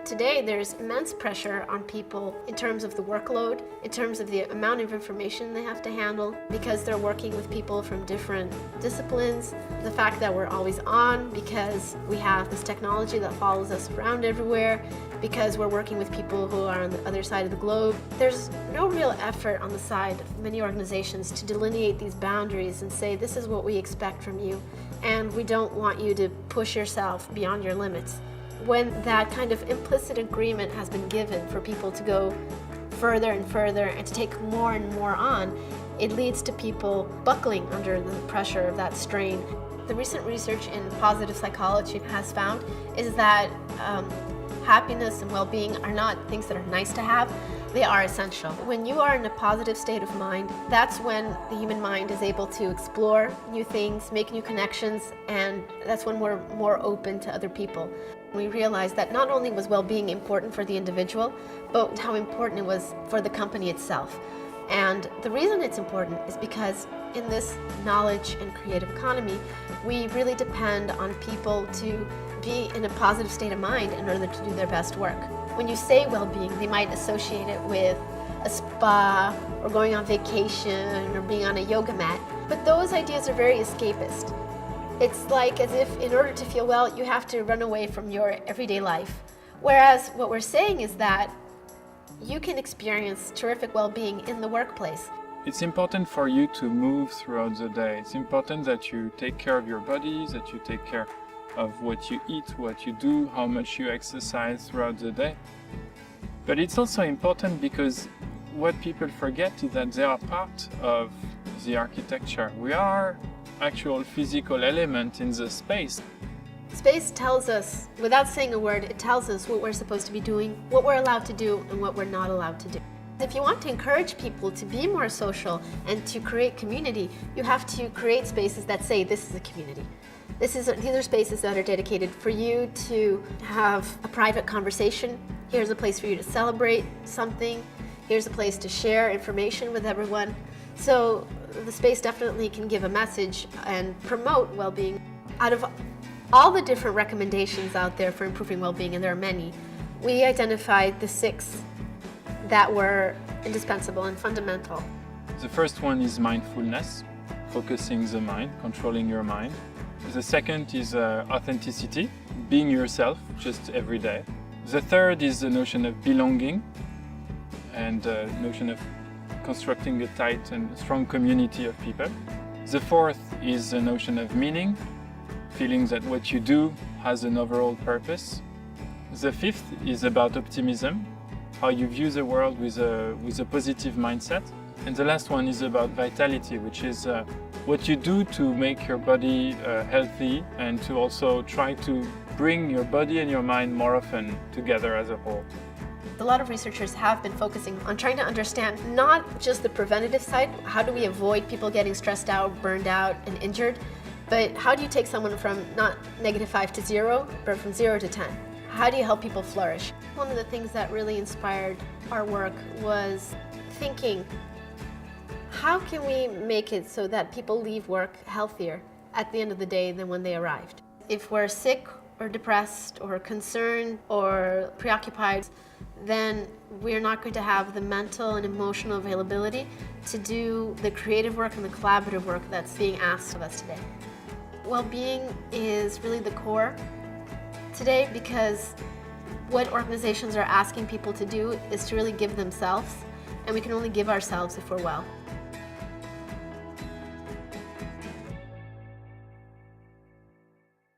Today, there's immense pressure on people in terms of the workload, in terms of the amount of information they have to handle, because they're working with people from different disciplines. The fact that we're always on because we have this technology that follows us around everywhere, because we're working with people who are on the other side of the globe. There's no real effort on the side of many organizations to delineate these boundaries and say, this is what we expect from you, and we don't want you to push yourself beyond your limits. When that kind of implicit agreement has been given for people to go further and further and to take more and more on, it leads to people buckling under the pressure of that strain. The recent research in positive psychology has found is that happiness and well-being are not things that are nice to have, they are essential. When you are in a positive state of mind, that's when the human mind is able to explore new things, make new connections, and that's when we're more open to other people. We realized that not only was well-being important for the individual, but how important it was for the company itself. And the reason it's important is because in this knowledge and creative economy, we really depend on people to be in a positive state of mind in order to do their best work. When you say well-being, they might associate it with a spa or going on vacation or being on a yoga mat, but those ideas are very escapist. It's like as if in order to feel well, you have to run away from your everyday life. Whereas what we're saying is that you can experience terrific well-being in the workplace. It's important for you to move throughout the day. It's important that you take care of your body, that you take care of what you eat, what you do, how much you exercise throughout the day. But it's also important because what people forget is that they are part of the architecture. We are actual physical element in the space. Space tells us, without saying a word, it tells us what we're supposed to be doing, what we're allowed to do, and what we're not allowed to do. If you want to encourage people to be more social and to create community, you have to create spaces that say this is a community. These are spaces that are dedicated for you to have a private conversation. Here's a place for you to celebrate something. Here's a place to share information with everyone. So the space definitely can give a message and promote well-being. Out of all the different recommendations out there for improving well-being, and there are many, we identified the 6 that were indispensable and fundamental. The first one is mindfulness, focusing the mind, controlling your mind. The second is authenticity, being yourself just every day. The third is the notion of belonging and the notion of constructing a tight and strong community of people. The fourth is the notion of meaning, feeling that what you do has an overall purpose. The fifth is about optimism, how you view the world with a positive mindset. And the last one is about vitality, which is what you do to make your body healthy and to also try to bring your body and your mind more often together as a whole. A lot of researchers have been focusing on trying to understand not just the preventative side, how do we avoid people getting stressed out, burned out, and injured, but how do you take someone from not -5 to 0, but from 0 to 10? How do you help people flourish? One of the things that really inspired our work was thinking, how can we make it so that people leave work healthier at the end of the day than when they arrived? If we're sick or depressed or concerned or preoccupied, then we're not going to have the mental and emotional availability to do the creative work and the collaborative work that's being asked of us today. Well-being is really the core today because what organizations are asking people to do is to really give themselves, and we can only give ourselves if we're well.